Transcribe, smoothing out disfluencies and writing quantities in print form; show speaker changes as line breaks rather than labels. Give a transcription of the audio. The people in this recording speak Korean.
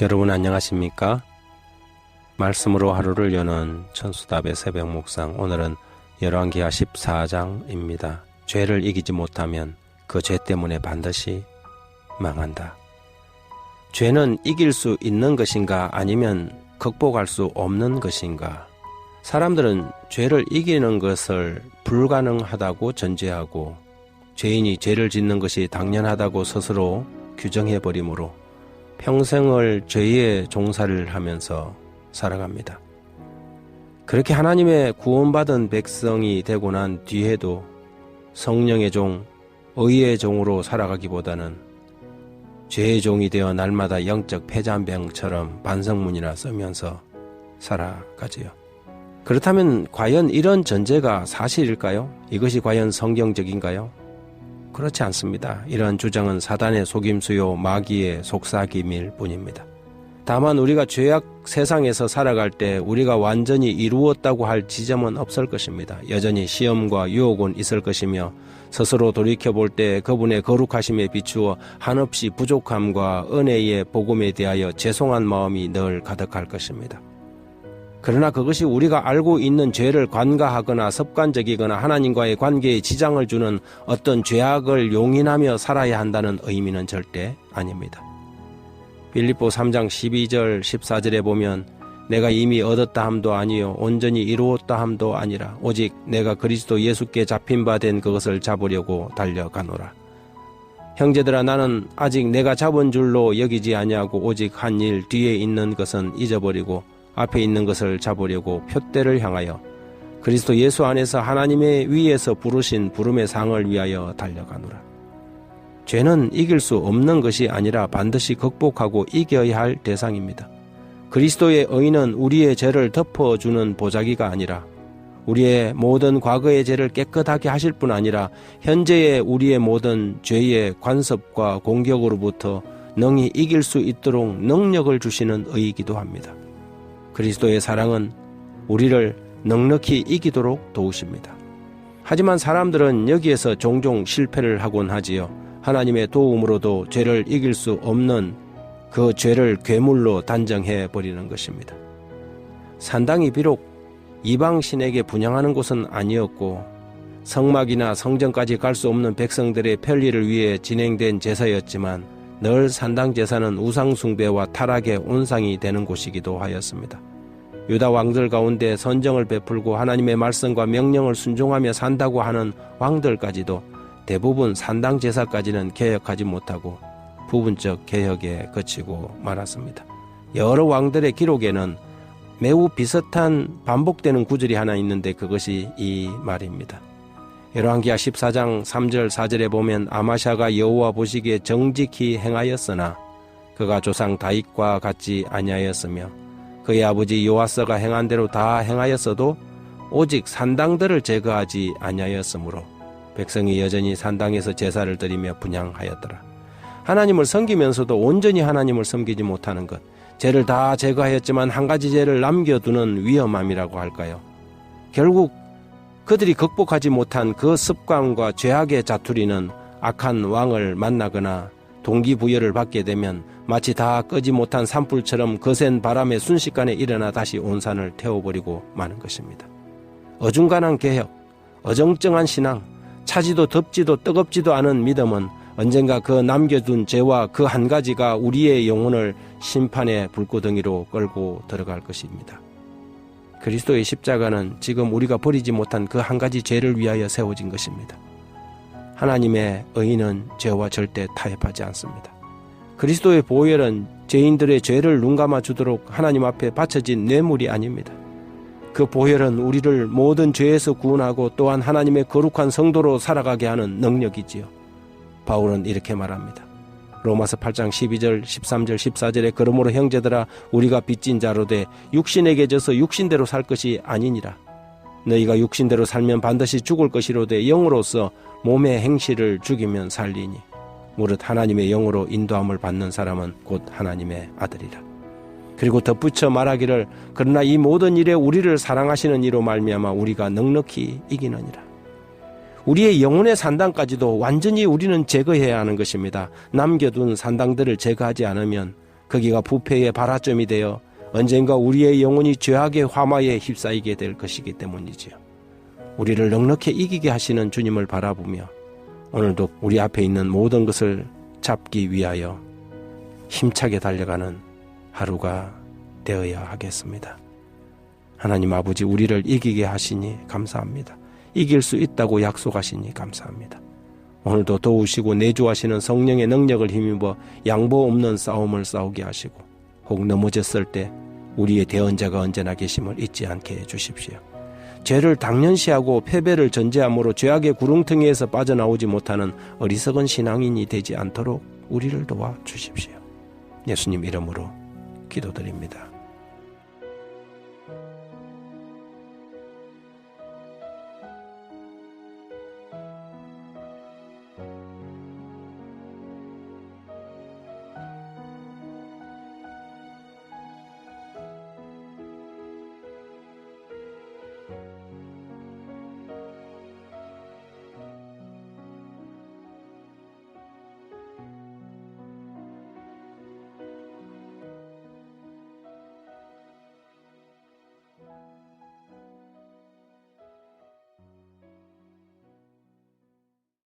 여러분 안녕하십니까? 말씀으로 하루를 여는 천수답의 새벽 묵상, 오늘은 열왕기하 14장입니다. 죄를 이기지 못하면 그 죄 때문에 반드시 망한다. 죄는 이길 수 있는 것인가 아니면 극복할 수 없는 것인가? 사람들은 죄를 이기는 것을 불가능하다고 전제하고 죄인이 죄를 짓는 것이 당연하다고 스스로 규정해버리므로 평생을 죄의 종사를 하면서 살아갑니다. 그렇게 하나님의 구원받은 백성이 되고 난 뒤에도 성령의 종, 의의 종으로 살아가기보다는 죄의 종이 되어 날마다 영적 폐잔병처럼 반성문이나 쓰면서 살아가지요. 그렇다면 과연 이런 전제가 사실일까요? 이것이 과연 성경적인가요? 그렇지 않습니다. 이러한 주장은 사단의 속임수요 마귀의 속삭임일 뿐입니다. 다만 우리가 죄악 세상에서 살아갈 때 우리가 완전히 이루었다고 할 지점은 없을 것입니다. 여전히 시험과 유혹은 있을 것이며 스스로 돌이켜볼 때 그분의 거룩하심에 비추어 한없이 부족함과 은혜의 복음에 대하여 죄송한 마음이 늘 가득할 것입니다. 그러나 그것이 우리가 알고 있는 죄를 관가하거나 습관적이거나 하나님과의 관계에 지장을 주는 어떤 죄악을 용인하며 살아야 한다는 의미는 절대 아닙니다. 빌립보 3장 12절 14절에 보면 내가 이미 얻었다 함도 아니요 온전히 이루었다 함도 아니라 오직 내가 그리스도 예수께 잡힌 바 된 그것을 잡으려고 달려가노라. 형제들아, 나는 아직 내가 잡은 줄로 여기지 아니하고 오직 한 일 뒤에 있는 것은 잊어버리고 앞에 있는 것을 잡으려고 표대를 향하여 그리스도 예수 안에서 하나님의 위에서 부르신 부름의 상을 위하여 달려가노라. 죄는 이길 수 없는 것이 아니라 반드시 극복하고 이겨야 할 대상입니다. 그리스도의 의는 우리의 죄를 덮어주는 보자기가 아니라 우리의 모든 과거의 죄를 깨끗하게 하실 뿐 아니라 현재의 우리의 모든 죄의 관습과 공격으로부터 능히 이길 수 있도록 능력을 주시는 의이기도 합니다. 그리스도의 사랑은 우리를 넉넉히 이기도록 도우십니다. 하지만 사람들은 여기에서 종종 실패를 하곤 하지요. 하나님의 도움으로도 죄를 이길 수 없는 그 죄를 괴물로 단정해 버리는 것입니다. 산당이 비록 이방신에게 분향하는 곳은 아니었고 성막이나 성전까지 갈 수 없는 백성들의 편리를 위해 진행된 제사였지만 늘 산당 제사는 우상 숭배와 타락의 온상이 되는 곳이기도 하였습니다. 유다 왕들 가운데 선정을 베풀고 하나님의 말씀과 명령을 순종하며 산다고 하는 왕들까지도 대부분 산당 제사까지는 개혁하지 못하고 부분적 개혁에 그치고 말았습니다. 여러 왕들의 기록에는 매우 비슷한 반복되는 구절이 하나 있는데 그것이 이 말입니다. 열왕기하 14장 3절 4절에 보면 아마샤가 여호와 보시기에 정직히 행하였으나 그가 조상 다윗과 같지 아니하였으며 그의 아버지 요아스가 행한 대로 다 행하였어도 오직 산당들을 제거하지 아니하였으므로 백성이 여전히 산당에서 제사를 드리며 분향하였더라. 하나님을 섬기면서도 온전히 하나님을 섬기지 못하는 것, 죄를 다 제거하였지만 한 가지 죄를 남겨두는 위험함이라고 할까요? 결국 그들이 극복하지 못한 그 습관과 죄악의 자투리는 악한 왕을 만나거나 동기부여를 받게 되면 마치 다 끄지 못한 산불처럼 거센 바람에 순식간에 일어나 다시 온 산을 태워버리고 마는 것입니다. 어중간한 개혁, 어정쩡한 신앙, 차지도 덥지도 뜨겁지도 않은 믿음은 언젠가 그 남겨둔 죄와 그 한 가지가 우리의 영혼을 심판의 불구덩이로 끌고 들어갈 것입니다. 그리스도의 십자가는 지금 우리가 버리지 못한 그 한 가지 죄를 위하여 세워진 것입니다. 하나님의 의는 죄와 절대 타협하지 않습니다. 그리스도의 보혈은 죄인들의 죄를 눈감아 주도록 하나님 앞에 바쳐진 뇌물이 아닙니다. 그 보혈은 우리를 모든 죄에서 구원하고 또한 하나님의 거룩한 성도로 살아가게 하는 능력이지요. 바울은 이렇게 말합니다. 로마서 8장 12절 13절 14절에 그러므로 형제들아 우리가 빚진 자로 돼 육신에게 져서 육신대로 살 것이 아니니라. 너희가 육신대로 살면 반드시 죽을 것이로되 영으로서 몸의 행실을 죽이면 살리니 무릇 하나님의 영으로 인도함을 받는 사람은 곧 하나님의 아들이라. 그리고 덧붙여 말하기를 그러나 이 모든 일에 우리를 사랑하시는 이로 말미암아 우리가 넉넉히 이기느니라. 우리의 영혼의 산당까지도 완전히 우리는 제거해야 하는 것입니다. 남겨둔 산당들을 제거하지 않으면 거기가 부패의 발화점이 되어 언젠가 우리의 영혼이 죄악의 화마에 휩싸이게 될 것이기 때문이지요. 우리를 넉넉히 이기게 하시는 주님을 바라보며 오늘도 우리 앞에 있는 모든 것을 잡기 위하여 힘차게 달려가는 하루가 되어야 하겠습니다. 하나님 아버지, 우리를 이기게 하시니 감사합니다. 이길 수 있다고 약속하시니 감사합니다. 오늘도 도우시고 내주하시는 성령의 능력을 힘입어 양보 없는 싸움을 싸우게 하시고 혹 넘어졌을 때 우리의 대언자가 언제나 계심을 잊지 않게 해주십시오. 죄를 당연시하고 패배를 전제함으로 죄악의 구렁텅이에서 빠져나오지 못하는 어리석은 신앙인이 되지 않도록 우리를 도와주십시오. 예수님 이름으로 기도드립니다.